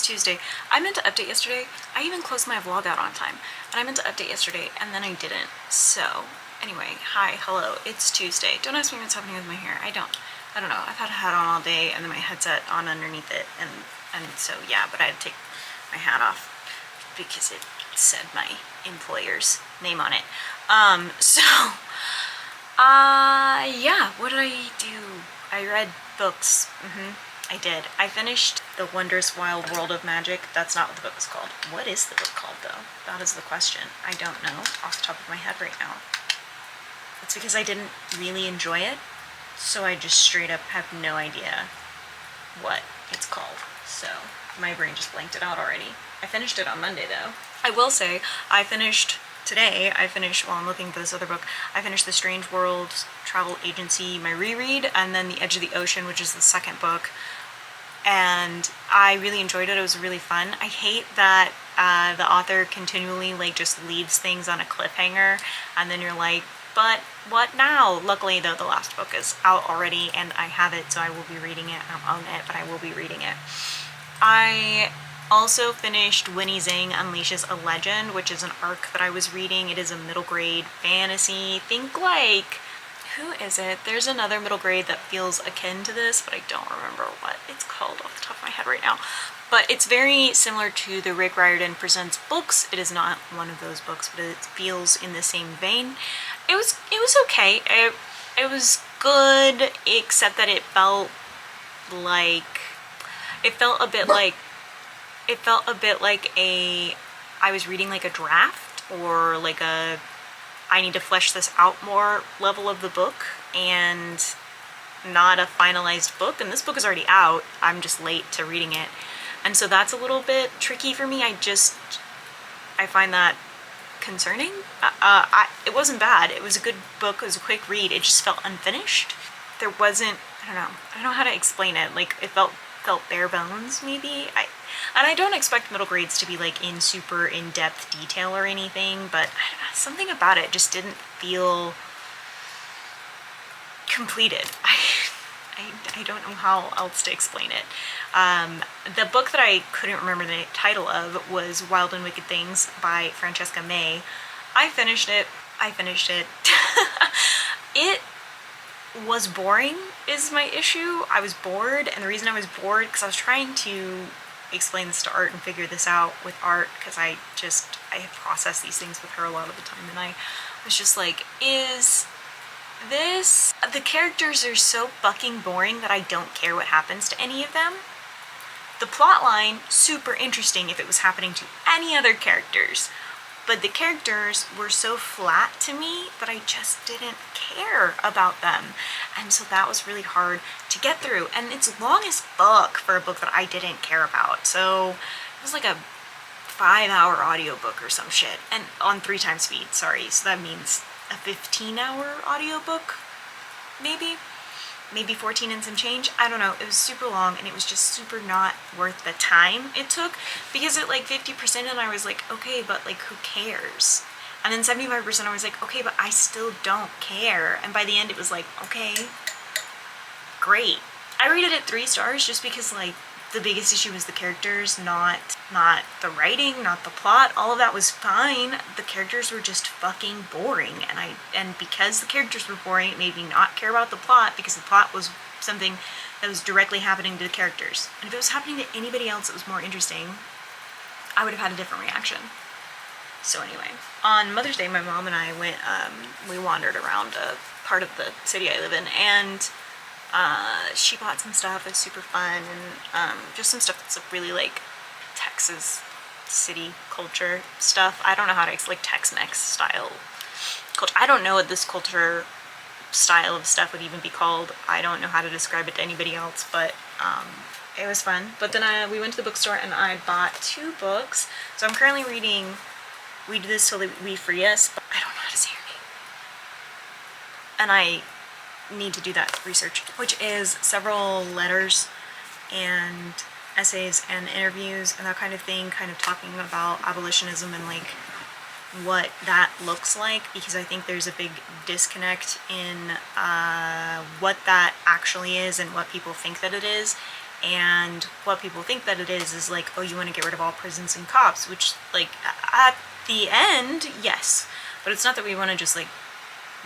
Tuesday. I meant to update yesterday. I even closed my vlog out on time. And I meant to update yesterday and then I didn't. So anyway, hi, hello, it's Tuesday. Don't ask me what's happening with my hair. I don't know. I've had a hat on all day and then my headset on underneath it. And so yeah, but I had to take my hat off because it said my employer's name on it. Yeah, what did I do? I read books. I did. I finished The Wondrous Wild World of Magic. That's not what the book is called. What is the book called, though? That is the question. I don't know off the top of my head right now. It's because I didn't really enjoy it, so I just straight up have no idea what it's called. So my brain just blanked it out already. I finished it on Monday, though. I will say, today, while I'm looking for this other book, I finished The Strange Worlds Travel Agency, my reread, and then The Edge of the Ocean, which is the second book. And I really enjoyed it. It was really fun. I hate that the author continually just leaves things on a cliffhanger, and then you're like, but what now? Luckily, though, the last book is out already, and I have it, so I will be reading it. I don't own it, but I will be reading it. I also finished Winnie Zhang Unleashes a Legend, which is an arc that I was reading. It is a middle grade fantasy. Think like, who is it? There's another middle grade that feels akin to this, but I don't remember what it's called off the top of my head right now. But it's very similar to the Rick Riordan Presents books. It is not one of those books, but it feels in the same vein. It was okay. It was good, except that it felt a bit like I was reading like a draft, or like a I need to flesh this out more level of the book, and not a finalized book. And this book is already out. I'm just late to reading it. And so that's a little bit tricky for me. I find that concerning. It wasn't bad. It was a good book. It was a quick read. It just felt unfinished. There wasn't, I don't know how to explain it. Like, it felt bare bones, maybe. And I don't expect middle grades to be like in super in-depth detail or anything, but something about it just didn't feel completed. I don't know how else to explain it. The book that I couldn't remember the title of was Wild and Wicked Things by Francesca May. I finished it. It was boring is my issue. I was bored, and the reason I was bored because I was trying to explain this to Art and figure this out with Art, because I have processed these things with her a lot of the time, and I was just like, the characters are so fucking boring that I don't care what happens to any of them. The plot line, super interesting if it was happening to any other characters, but the characters were so flat to me that I just didn't care about them. And so that was really hard to get through. And it's long as fuck for a book that I didn't care about. So it was like a 5-hour audiobook or some shit. And on 3 times speed, sorry. So that means a 15-hour audiobook, maybe 14 and some change. I don't know. It was super long, and it was just super not worth the time it took, because at like 50% and I was like, okay, but like who cares? And then 75% I was like, okay, but I still don't care. And by the end it was like, okay, great. I rated it 3 stars just because like the biggest issue was the characters, not the writing, not the plot. All of that was fine. The characters were just fucking boring, and because the characters were boring, it made me not care about the plot, because the plot was something that was directly happening to the characters. And if it was happening to anybody else that was more interesting, I would have had a different reaction. So anyway, on Mother's Day, my mom and I went, we wandered around a part of the city I live in, and she bought some stuff. It's super fun, and just some stuff that's really like Texas city culture stuff. I don't know how to like Tex-Mex style culture. I don't know what this culture style of stuff would even be called. I don't know how to describe it to anybody else, but it was fun. But then we went to the bookstore and I bought 2 books. So I'm currently reading We Do This Till We Free Us, but I don't know how to say her name. And I need to do that research, which is several letters and essays and interviews and that kind of thing, kind of talking about abolitionism and like what that looks like, because I think there's a big disconnect in what that actually is and what people think that it is. And what people think that it is like, oh, you want to get rid of all prisons and cops, which, like, at the end, yes. But it's not that we want to just, like,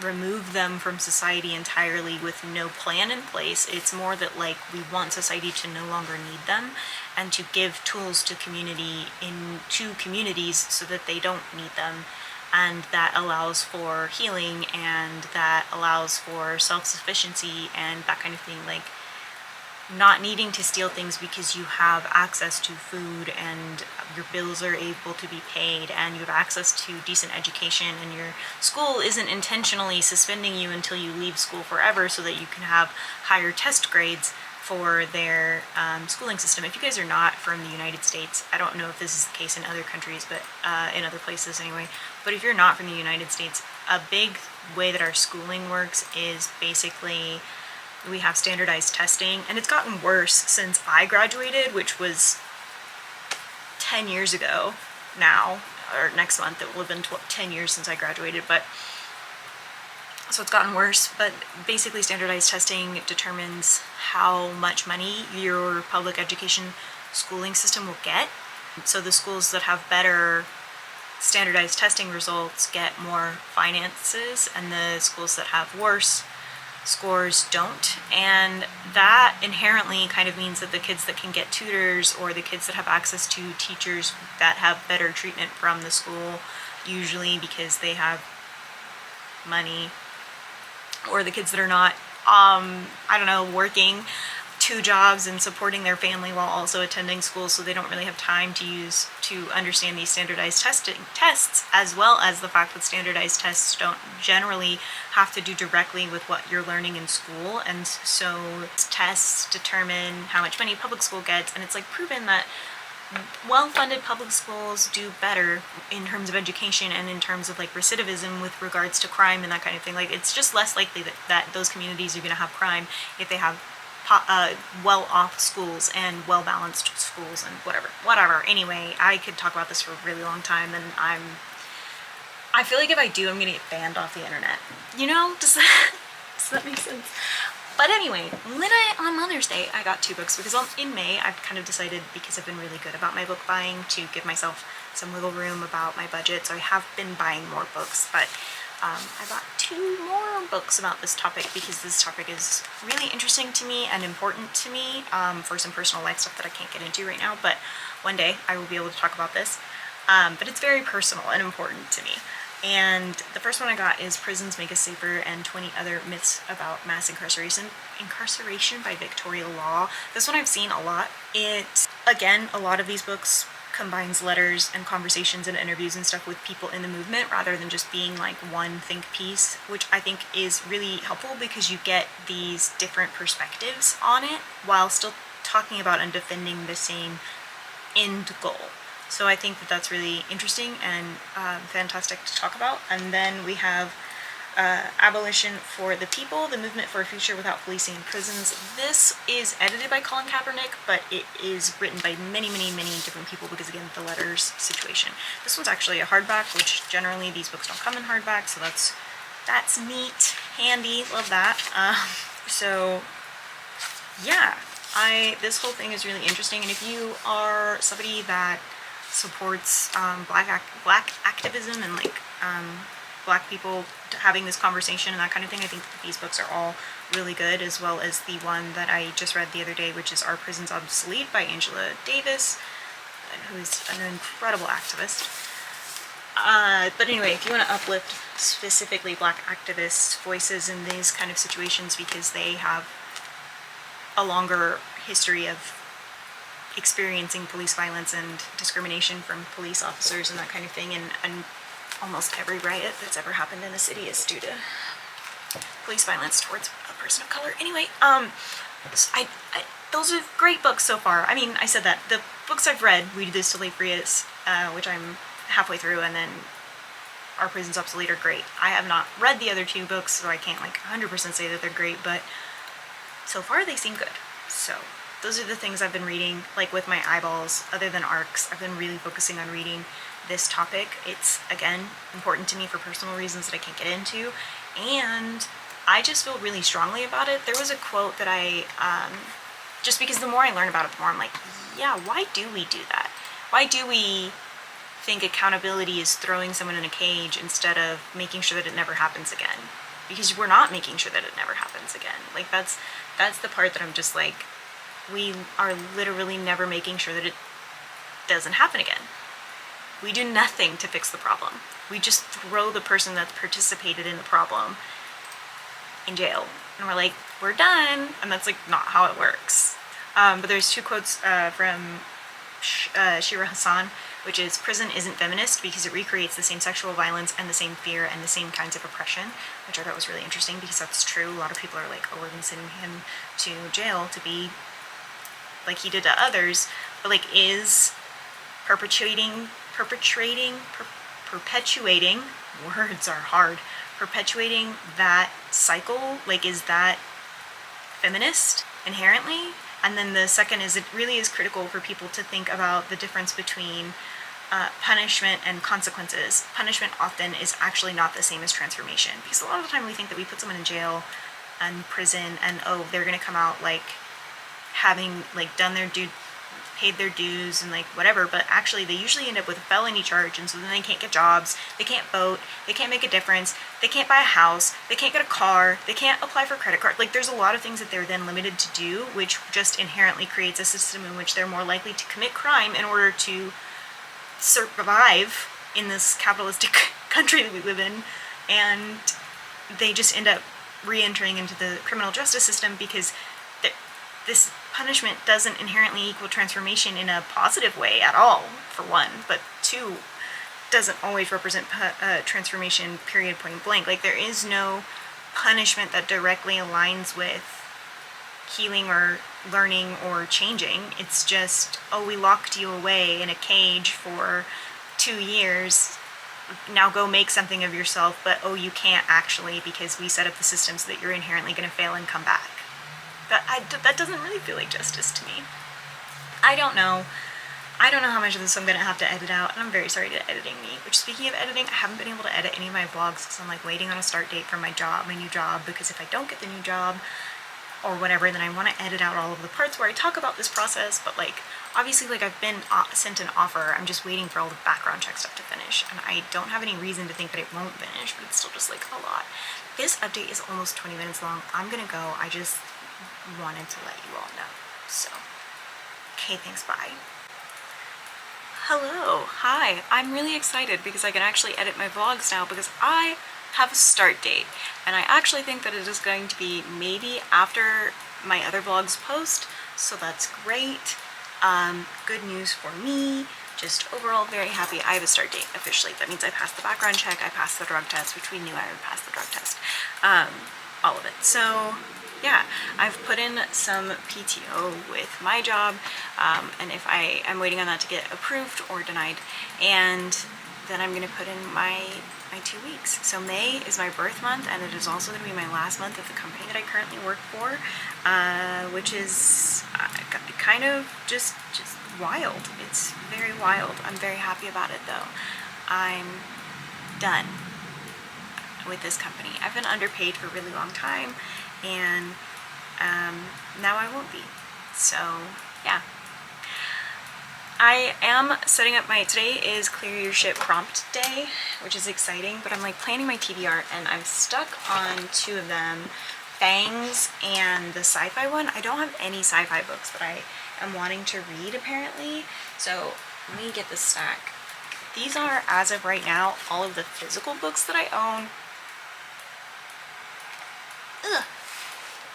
remove them from society entirely with no plan in place. It's more that, like, we want society to no longer need them, and to give tools to communities so that they don't need them, and that allows for healing, and that allows for self-sufficiency and that kind of thing. Like, not needing to steal things because you have access to food and your bills are able to be paid and you have access to decent education, and your school isn't intentionally suspending you until you leave school forever so that you can have higher test grades for their schooling system. If you guys are not from the United States, I don't know if this is the case in other countries, but in other places anyway, but if you're not from the United States, a big way that our schooling works is basically we have standardized testing, and it's gotten worse since I graduated, which was 10 years ago now, or next month it will have been 10 years since I graduated, but so it's gotten worse. But basically standardized testing determines how much money your public education schooling system will get. So the schools that have better standardized testing results get more finances, and the schools that have worse scores don't. And that inherently kind of means that the kids that can get tutors, or the kids that have access to teachers that have better treatment from the school, usually because they have money, or the kids that are not I don't know, working 2 jobs and supporting their family while also attending school, so they don't really have time to understand these standardized tests, as well as the fact that standardized tests don't generally have to do directly with what you're learning in school. And so tests determine how much money public school gets, and it's like proven that well-funded public schools do better in terms of education and in terms of, like, recidivism with regards to crime and that kind of thing. Like, it's just less likely that those communities are going to have crime if they have well-off schools and well-balanced schools and whatever. Anyway, I could talk about this for a really long time, and I feel like if I do, I'm gonna get banned off the internet. You know, does that make sense? But anyway, on Mother's Day, I got 2 books, because in May, I've kind of decided, because I've been really good about my book buying, to give myself some wiggle room about my budget. So I have been buying more books, but I bought 2 more books about this topic, because this topic is really interesting to me and important to me for some personal life stuff that I can't get into right now, but one day I will be able to talk about this. But it's very personal and important to me. And the first one I got is Prisons Make Us Safer and 20 Other Myths About Mass Incarceration by Victoria Law. This one I've seen a lot. Again, a lot of these books combines letters and conversations and interviews and stuff with people in the movement, rather than just being like one think piece, which I think is really helpful, because you get these different perspectives on it while still talking about and defending the same end goal. So I think that that's really interesting and fantastic to talk about. And then we have Abolition for the People, The Movement for a Future Without Policing in Prisons. This is edited by Colin Kaepernick, but it is written by many different people, because, again, the letters situation. This one's actually a hardback, which generally these books don't come in hardback, so that's neat, handy, love that. So yeah, this whole thing is really interesting, and if you are somebody that supports black activism and, like, black people having this conversation and that kind of thing, I think that these books are all really good, as well as the one that I just read the other day, which is Are Prisons Obsolete by Angela Davis, who is an incredible activist. But anyway, if you want to uplift specifically black activists' voices in these kind of situations, because they have a longer history of experiencing police violence and discrimination from police officers and that kind of thing, and almost every riot that's ever happened in a city is due to police violence towards a person of color. Anyway, those are great books so far. I mean, I said that. The books I've read, We Do This to Leave Frias, which I'm halfway through, and then Are Prisons Obsolete, are great. I have not read the other 2 books, so I can't, like, 100% say that they're great, but so far they seem good. So those are the things I've been reading, like, with my eyeballs. Other than ARCs, I've been really focusing on reading this topic. It's, again, important to me for personal reasons that I can't get into, and I just feel really strongly about it. There was a quote that I just because the more I learn about it, the more I'm like, yeah, why do we do that? Why do we think accountability is throwing someone in a cage instead of making sure that it never happens again? Because we're not making sure that it never happens again. Like, that's the part that I'm just like, we are literally never making sure that it doesn't happen again. We do nothing to fix the problem. We just throw the person that's participated in the problem in jail. And we're like, we're done. And that's like not how it works. But there's two quotes from Shira Hassan, which is, prison isn't feminist because it recreates the same sexual violence and the same fear and the same kinds of oppression, which I thought was really interesting because that's true. A lot of people are like, oh, we're going to send him to jail to be like he did to others, but like, is perpetuating, words are hard, perpetuating that cycle, like, is that feminist inherently? And then the second is, it really is critical for people to think about the difference between punishment and consequences. Punishment often is actually not the same as transformation, because a lot of the time we think that we put someone in jail and prison and, oh, they're going to come out like having like done their paid their dues and like whatever, but actually they usually end up with a felony charge, and so then they can't get jobs, they can't vote, they can't make a difference, they can't buy a house, they can't get a car, they can't apply for a credit card. Like, there's a lot of things that they're then limited to do, which just inherently creates a system in which they're more likely to commit crime in order to survive in this capitalistic country that we live in, and they just end up re-entering into the criminal justice system because this punishment doesn't inherently equal transformation in a positive way at all, for one, but two, doesn't always represent transformation, period, point blank. Like, there is no punishment that directly aligns with healing or learning or changing. It's just, oh, we locked you away in a cage for 2 years, now go make something of yourself, but oh, you can't actually because we set up the system so that you're inherently going to fail and come back. That doesn't really feel like justice to me. I don't know how much of this I'm going to have to edit out, and I'm very sorry to editing me. Which, speaking of editing, I haven't been able to edit any of my vlogs because I'm like waiting on a start date for my new job, because if I don't get the new job or whatever, then I want to edit out all of the parts where I talk about this process, but like, obviously, like, I've been sent an offer, I'm just waiting for all the background check stuff to finish, and I don't have any reason to think that it won't finish, but it's still just like a lot. This update is almost 20 minutes long. I'm gonna go. I just wanted to let you all know. So, okay, thanks, bye. Hello, hi. I'm really excited because I can actually edit my vlogs now because I have a start date, and I actually think that it is going to be maybe after my other vlogs post, so that's great. Good news for me. Just overall very happy. I have a start date officially. That means I passed the background check, I passed the drug test, which we knew I would pass the drug test. All of it. So yeah, I've put in some PTO with my job, and if I'm waiting on that to get approved or denied, and then I'm going to put in my 2 weeks. So May is my birth month, and it is also going to be my last month at the company that I currently work for, which is kind of just wild. It's very wild. I'm very happy about it, though. I'm done with this company. I've been underpaid for a really long time, and now I won't be. So yeah, I am setting up today is Clear Your Shit prompt day, which is exciting, but I'm like planning my TBR, and I'm stuck on 2 of them, Fangs and the sci-fi one. I don't have any sci-fi books that I am wanting to read, apparently, so let me get the stack. These are, as of right now, all of the physical books that I own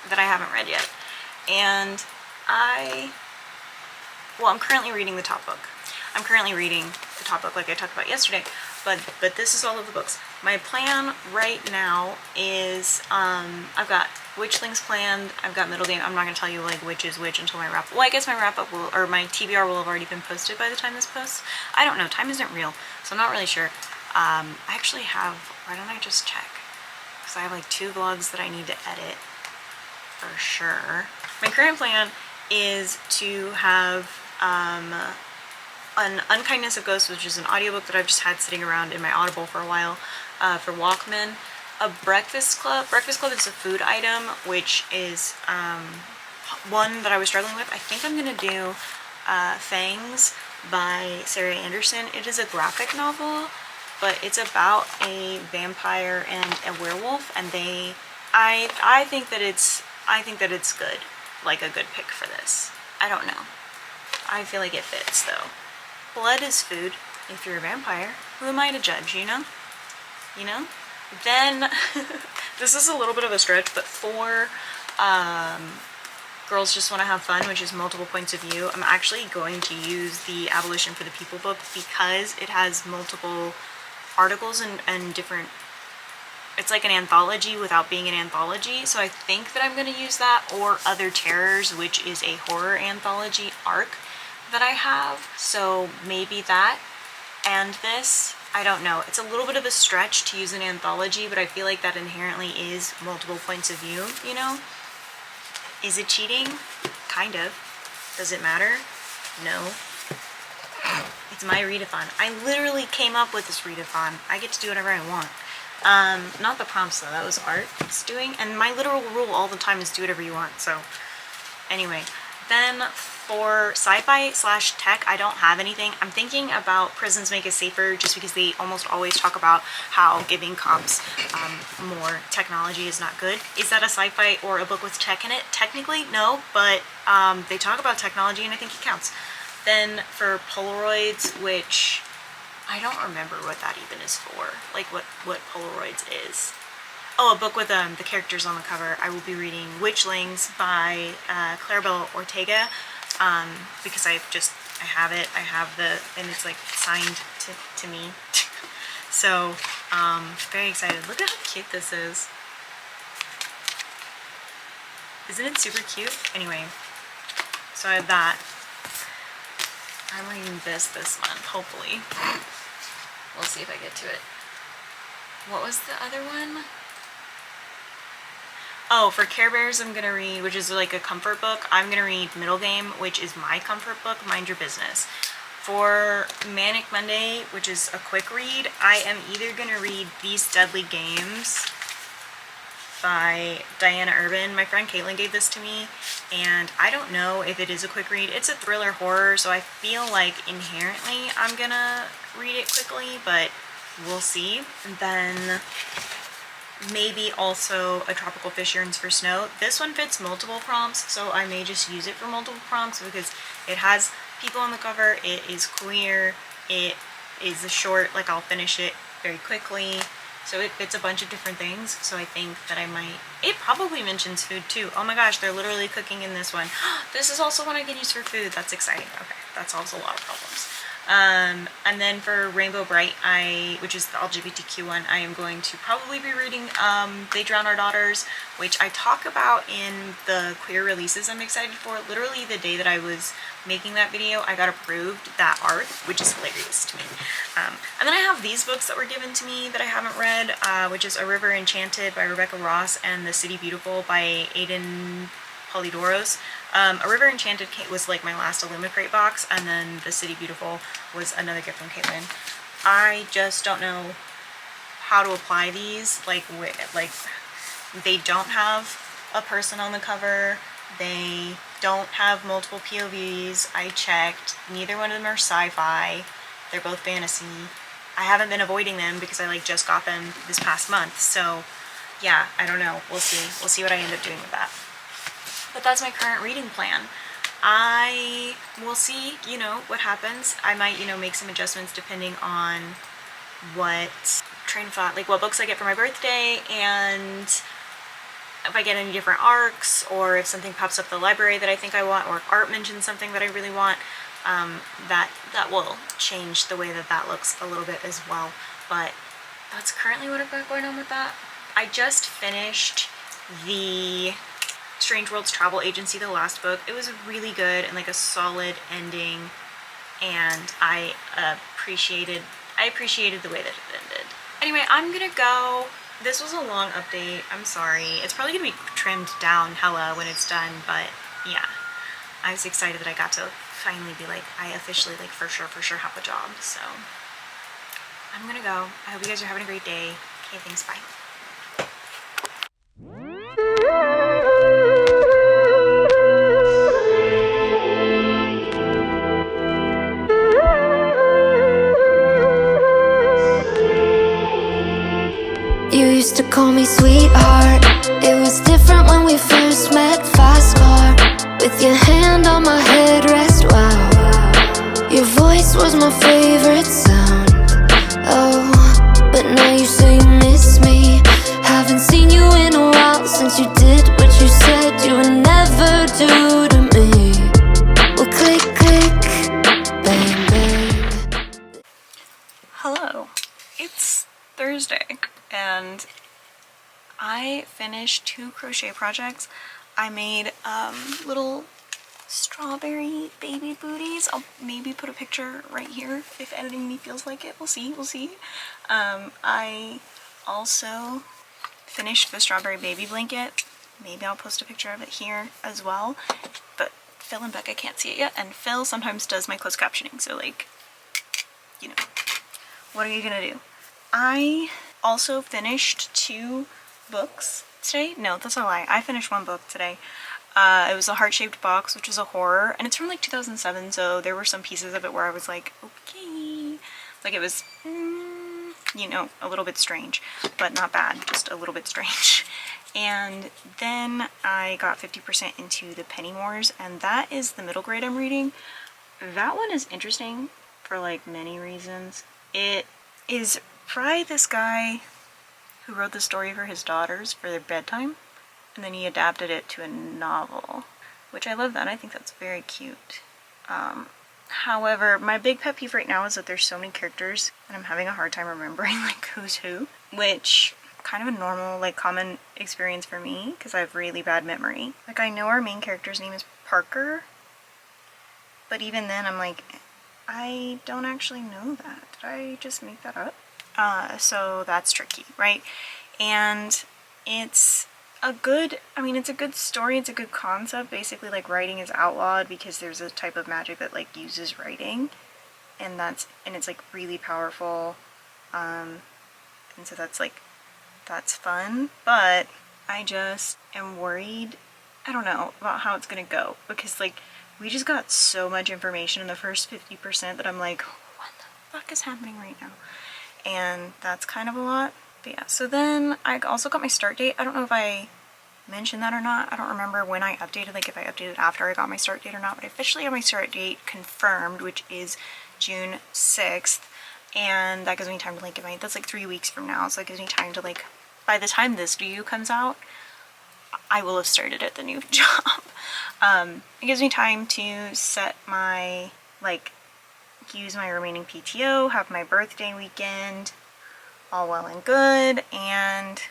that I haven't read yet. And I'm currently reading the top book. I'm currently reading the top book like I talked about yesterday, but this is all of the books. My plan right now is, I've got Witchlings planned, I've got Middle Game. I'm not going to tell you like which is which until my wrap. Well, I guess my wrap up will, or my TBR will have already been posted by the time this posts. I don't know, time isn't real, so I'm not really sure. I actually have, why don't I just check? Because I have like 2 vlogs that I need to edit for sure. My current plan is to have an Unkindness of Ghosts, which is an audiobook that I've just had sitting around in my Audible for a while, for Walkman. A Breakfast Club. Breakfast Club is a food item, which is one that I was struggling with. I think I'm gonna do Fangs by Sarah Anderson. It is a graphic novel, but it's about a vampire and a werewolf, and I think that it's good, like a good pick for this. I don't know. I feel like it fits though. Blood is food. If you're a vampire, who am I to judge, you know? You know? Then, this is a little bit of a stretch, but for Girls Just Want to Have Fun, which is multiple points of view, I'm actually going to use the Abolition for the People book because it has multiple articles and different, it's like an anthology without being an anthology, so I think that I'm going to use that, or Other Terrors, which is a horror anthology arc that I have, so maybe that and this. I don't know. It's a little bit of a stretch to use an anthology, but I feel like that inherently is multiple points of view, you know? Is it cheating? Kind of. Does it matter? No. It's my readathon. I literally came up with this readathon. I get to do whatever I want. Not the prompts though, that was art it's doing, and my literal rule all the time is do whatever you want, so anyway. Then for sci-fi / tech, I don't have anything. I'm thinking about Prisons Make Us Safer, just because they almost always talk about how giving cops more technology is not good. Is that a sci-fi or a book with tech in it? Technically, no, but they talk about technology and I think it counts. Then for Polaroids, which I don't remember what that even is for, like what Polaroids is. Oh, a book with the characters on the cover. I will be reading Witchlings by Claribel Ortega, because I have it. I have and it's like signed to me. So, very excited. Look at how cute this is. Isn't it super cute? Anyway, so I have that. I'm reading this month, hopefully. We'll see if I get to it. What was the other one? Oh, for Care Bears, I'm gonna read, which is like a comfort book, I'm gonna read Middle Game, which is my comfort book, Mind Your Business. For Manic Monday, which is a quick read, I am either gonna read These Deadly Games by Diana Urban. My friend Caitlin gave this to me, and I don't know if it is a quick read. It's a thriller horror, so I feel like inherently I'm gonna read it quickly, but we'll see. And then maybe also A Tropical Fish Yearns for Snow. This one fits multiple prompts, so I may just use it for multiple prompts because it has people on the cover, it is queer, it is a short, like I'll finish it very quickly, so it fits a bunch of different things, so I think that I might. It probably mentions food too. Oh my gosh, they're literally cooking in this one. This is also one I can use for food. That's exciting. Okay, that solves a lot of problems. And then for Rainbow Bright, which is the LGBTQ one, I am going to probably be reading They Drown Our Daughters, which I talk about in the queer releases I'm excited for. Literally the day that I was making that video, I got approved that art, which is hilarious to me. And then I have these books that were given to me that I haven't read, which is A River Enchanted by Rebecca Ross and The City Beautiful by Aidan Polydoros. A River Enchanted was like my last Illumicrate box, and then The City Beautiful was another gift from Caitlin. I just don't know how to apply these. Like they don't have a person on the cover. They don't have multiple POVs. I checked. Neither one of them are sci-fi. They're both fantasy. I haven't been avoiding them because I like just got them this past month. So yeah, I don't know. We'll see. We'll see what I end up doing with that. But that's my current reading plan. I will see, you know, what happens. I might, you know, make some adjustments depending on what train of thought, like what books I get for my birthday, and if I get any different arcs, or if something pops up at the library that I think I want, or if art mentions something that I really want, that will change the way that looks a little bit as well. But that's currently what I've got going on with that. I just finished the Strange Worlds Travel Agency, the last book. It was really good and like a solid ending, and I appreciated the way that it ended. Anyway, I'm gonna go. This was a long update. I'm sorry. It's probably gonna be trimmed down hella when it's done, but yeah. I was excited that I got to finally be like, I officially like for sure have a job, so I'm gonna go. I hope you guys are having a great day. Okay, thanks, bye. used to call me sweetheart. It was different when we first met. Fast car with your hand on my headrest. Wow, your voice was my favorite sound. Oh, but now you say you miss me. Haven't seen you in a while since you did what you said you would never do to me. Well, click, click, bang, bang. Hello, it's Thursday, and I finished 2 crochet projects. I made little strawberry baby booties. I'll maybe put a picture right here if editing me feels like it. We'll see. I also finished the strawberry baby blanket. Maybe I'll post a picture of it here as well. But Phil and Becca can't see it yet, and Phil sometimes does my closed captioning, so like, you know, what are you gonna do? I also finished 2 books today. No, that's a lie. I finished 1 book today. It was a heart-shaped box, which is a horror, and it's from like 2007, so there were some pieces of it where I was like, okay. Like it was, you know, a little bit strange, but not bad, just a little bit strange. And then I got 50% into the Pennymores, and that is the middle grade I'm reading. That one is interesting for like many reasons. It is by this guy who wrote the story for his daughters for their bedtime, and then he adapted it to a novel, which I love that. I think that's very cute. However, my big pet peeve right now is that there's so many characters and I'm having a hard time remembering like who's who, which kind of a normal, like common experience for me because I have really bad memory. Like I know our main character's name is Parker, but even then I'm like, I don't actually know that. Did I just make that up? So that's tricky, right? And it's a good, it's a good story, it's a good concept. Basically, like, writing is outlawed because there's a type of magic that like uses writing, and it's like really powerful, and so that's fun. But I just am worried, I don't know, about how it's gonna go, because like we just got so much information in the first 50% that I'm like, what the fuck is happening right now? And that's kind of a lot. But yeah, so then I also got my start date. I don't know if I mentioned that or not. I don't remember when I updated, like if I updated after I got my start date or not, but I officially have my start date confirmed, which is June 6th. And that gives me time to like that's like 3 weeks from now. So that gives me time to like, by the time this video comes out, I will have started at the new job. It gives me time to set my, like, use my remaining PTO, have my birthday weekend, all well and good, and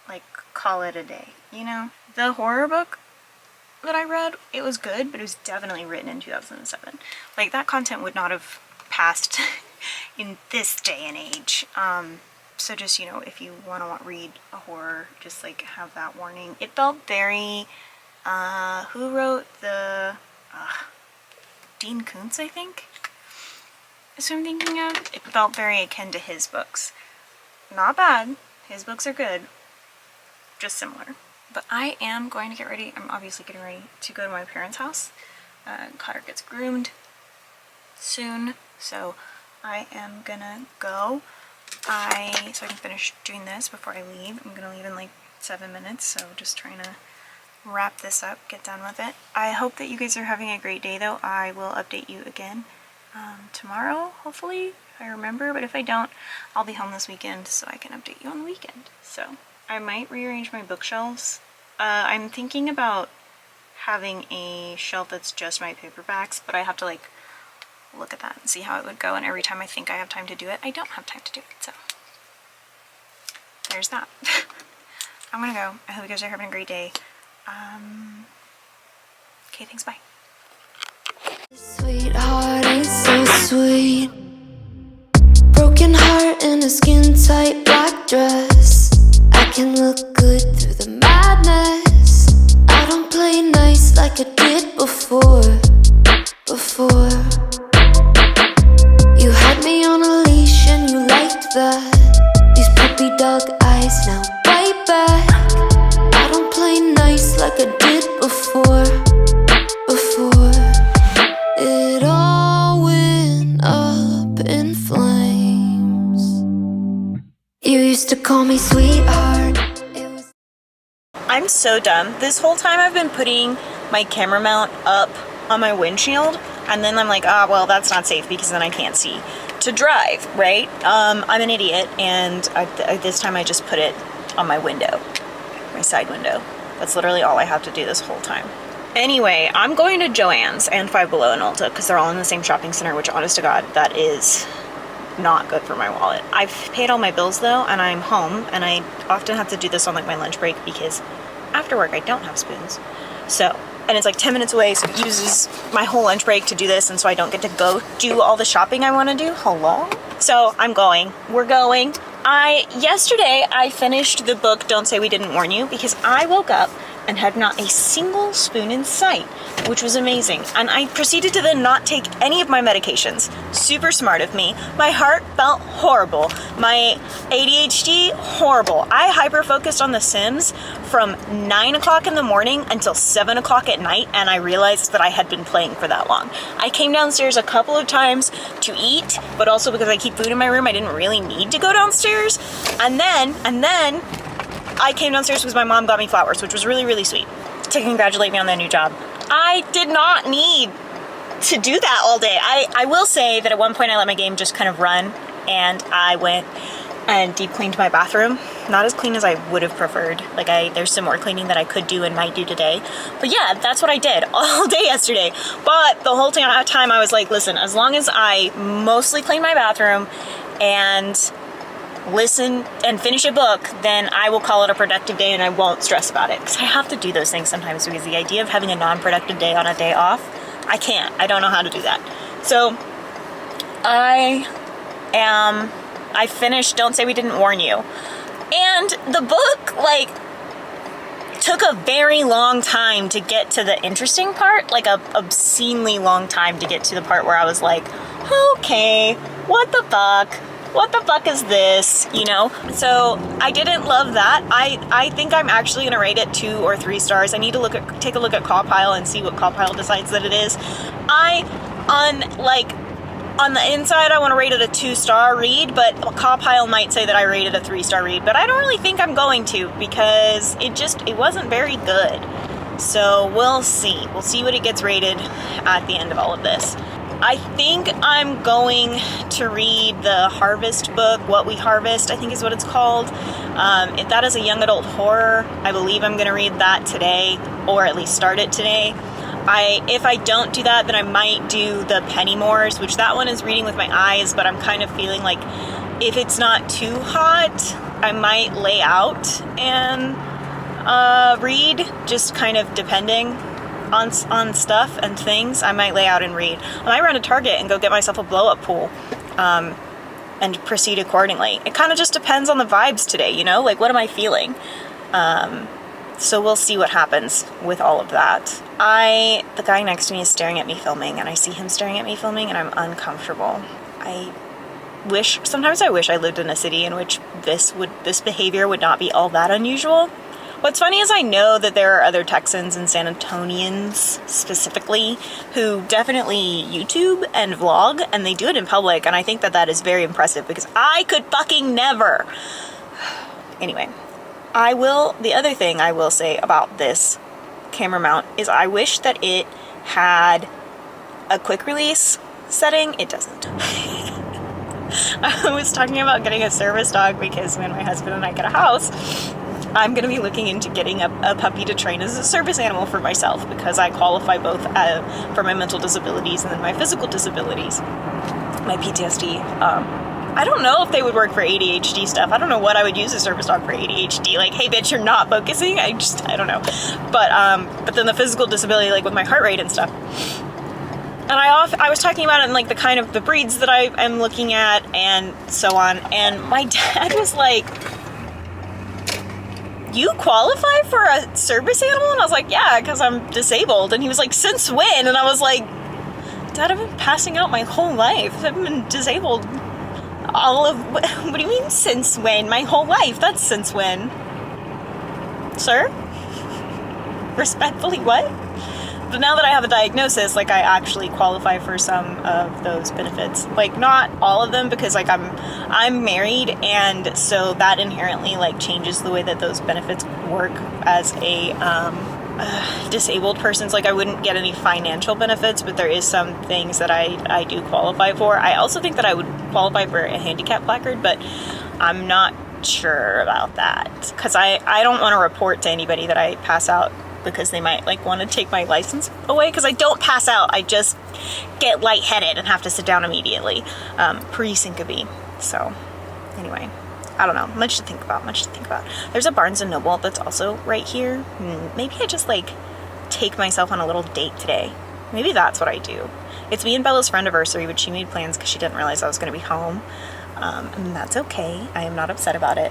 like call it a day, you know? The horror book that I read, it was good, but it was definitely written in 2007. Like that content would not have passed in this day and age. So just, you know, if you want to read a horror, just like have that warning. It felt very, who wrote the, Dean Koontz, I think? Is who I'm thinking of. It felt very akin to his books. Not bad. His books are good. Just similar. But I am going to get ready. I'm obviously getting ready to go to my parents' house. Cutter gets groomed soon, so I am gonna go. So I can finish doing this before I leave. I'm gonna leave in like 7 minutes, so just trying to wrap this up, get done with it. I hope that you guys are having a great day though. I will update you again tomorrow, hopefully, if I remember, but if I don't, I'll be home this weekend so I can update you on the weekend. So I might rearrange my bookshelves. I'm thinking about having a shelf that's just my paperbacks, but I have to like look at that and see how it would go, and every time I think I have time to do it, I don't have time to do it, so there's that. I'm gonna go. I hope you guys are having a great day. Okay, thanks, bye. Sweetheart ain't so sweet. Broken heart in a skin tight black dress. I can look good through the madness. I don't play nice like I did before. You had me on a leash and you liked that. These puppy dog eyes now bite back. I don't play nice like I did before. It all went up in flames. You used to call me sweetheart. I'm so dumb. This whole time I've been putting my camera mount up on my windshield, and then I'm like, well, that's not safe because then I can't see to drive, right? I'm an idiot, and this time I just put it on my window, my side window. That's literally all I have to do this whole time. Anyway, I'm going to Joann's and Five Below and Ulta because they're all in the same shopping center, which, honest to God, that is not good for my wallet. I've paid all my bills though, and I'm home, and I often have to do this on like my lunch break because after work I don't have spoons. So, and it's like 10 minutes away, so it uses my whole lunch break to do this, and so I don't get to go do all the shopping I want to do. Hello? So I'm going. We're going. Yesterday I finished the book Don't Say We Didn't Warn You because I woke up and had not a single spoon in sight, which was amazing. And I proceeded to then not take any of my medications. Super smart of me. My heart felt horrible. My ADHD, horrible. I hyper-focused on The Sims from 9 o'clock in the morning until 7 o'clock at night, and I realized that I had been playing for that long. I came downstairs a couple of times to eat, but also because I keep food in my room, I didn't really need to go downstairs. And then I came downstairs because my mom got me flowers, which was really, really sweet, to congratulate me on that new job. I did not need to do that all day. I will say that at one point I let my game just kind of run, and I went and deep cleaned my bathroom. Not as clean as I would have preferred. Like, there's some more cleaning that I could do and might do today. But yeah, that's what I did all day yesterday. But the whole time I was like, listen, as long as I mostly clean my bathroom and listen and finish a book, then I will call it a productive day and I won't stress about it. Because I have to do those things sometimes, because the idea of having a non-productive day on a day off, I can't. I don't know how to do that. So I finished Don't Say We Didn't Warn You. And the book, like, took a very long time to get to the interesting part, like a obscenely long time to get to the part where I was like, okay, what the fuck? What the fuck is this, you know? So I didn't love that. I think I'm actually gonna rate it 2 or 3 stars. I need to take a look at Cawpile and see what Cawpile decides that it is. On the inside, I want to rate it a 2-star read, but Cawpile might say that I rated a 3-star read, but I don't really think I'm going to, because it wasn't very good. So we'll see. We'll see what it gets rated at the end of all of this. I think I'm going to read the Harvest book, What We Harvest, I think is what it's called. If that is a young adult horror, I believe I'm going to read that today, or at least start it today. If I don't do that, then I might do the Pennymoors, which that one is reading with my eyes, but I'm kind of feeling like if it's not too hot, I might lay out and read, just kind of depending on stuff and things. I might lay out and read. I might run to Target and go get myself a blow-up pool and proceed accordingly. It kind of just depends on the vibes today, you know? Like, what am I feeling? So we'll see what happens with all of that. The guy next to me is staring at me filming, and I see him staring at me filming, and I'm uncomfortable. Sometimes I wish I lived in a city in which this behavior would not be all that unusual. What's funny is I know that there are other Texans and San Antonians specifically who definitely YouTube and vlog, and they do it in public, and I think that is very impressive, because I could fucking never. Anyway, the other thing I will say about this camera mount is I wish that it had a quick release setting. It doesn't. I was talking about getting a service dog because when my husband and I get a house, I'm going to be looking into getting a puppy to train as a service animal for myself, because I qualify both for my mental disabilities and then my physical disabilities, my PTSD. I don't know if they would work for ADHD stuff. I don't know what I would use a service dog for ADHD. Like, hey bitch, you're not focusing. I don't know. But then the physical disability, like with my heart rate and stuff. And I was talking about it in like the kind of the breeds that I am looking at and so on. And my dad was like, you qualify for a service animal? And I was like, yeah, because I'm disabled. And he was like, since when? And I was like, Dad, I've been passing out my whole life. I've been disabled what do you mean since when? My whole life. That's since when? Sir? Respectfully, what? But now that I have a diagnosis, like I actually qualify for some of those benefits. Like not all of them, because like I'm married, and so that inherently like changes the way that those benefits work as a disabled person. So like I wouldn't get any financial benefits, but there is some things that I do qualify for. I also think that I would qualify for a handicap placard, but I'm not sure about that, because I don't want to report to anybody that I pass out, because they might like want to take my license away, because I don't pass out, I just get lightheaded and have to sit down immediately, pre-syncope. So anyway, I don't know, much to think about. There's a Barnes & Noble that's also right here. Maybe I just like take myself on a little date today. Maybe that's what I do. It's me and Bella's friend anniversary, but she made plans because she didn't realize I was going to be home, and that's okay. I am not upset about it.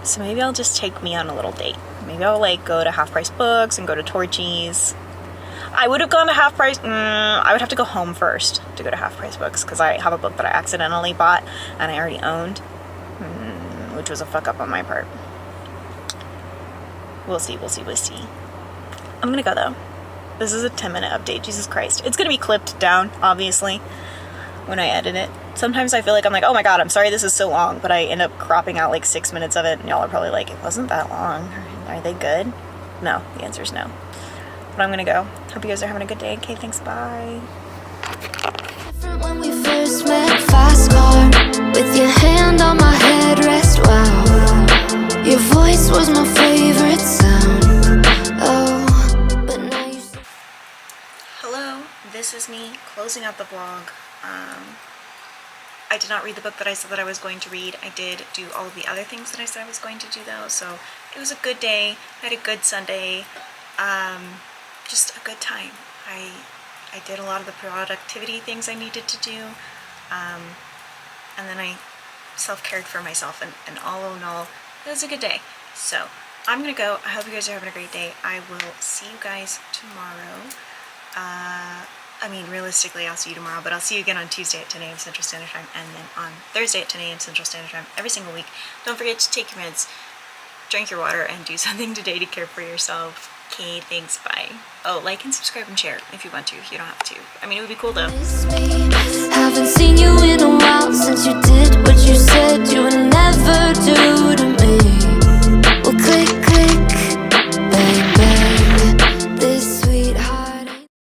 So maybe I'll just take me on a little date. Maybe I'll like go to Half Price Books and go to Torchy's. I would have gone to Half Price. I would have to go home first to go to Half Price Books, because I have a book that I accidentally bought and I already owned, which was a fuck up on my part. We'll see. I'm gonna go though. This is a 10-minute update. Jesus Christ. It's gonna be clipped down, obviously, when I edit it. Sometimes I feel like I'm like, oh my god, I'm sorry this is so long, but I end up cropping out like 6 minutes of it, and y'all are probably like, it wasn't that long. Are they good? No, the answer is no. But I'm gonna go. Hope you guys are having a good day. Okay, thanks, bye. When we first met, fast car, with your hand on my headrest, wow. Your voice was my favorite sound. Oh, but now you see. Hello, this is me closing out the vlog. I did not read the book that I said that I was going to read. I did do all of the other things that I said I was going to do though, so it was a good day. I had a good Sunday. Just a good time. I did a lot of the productivity things I needed to do, and then I self-cared for myself, and all in all, it was a good day. So I'm gonna go. I hope you guys are having a great day. I will see you guys tomorrow. I mean, realistically, I'll see you tomorrow, but I'll see you again on Tuesday at 10 a.m. Central Standard Time, and then on Thursday at 10 a.m. Central Standard Time every single week. Don't forget to take your meds, drink your water, and do something today to care for yourself. Okay, thanks, bye. Oh, like and subscribe and share if you want to. You don't have to. I mean, it would be cool though. Haven't seen you in a while since you did what you said you would never do to me.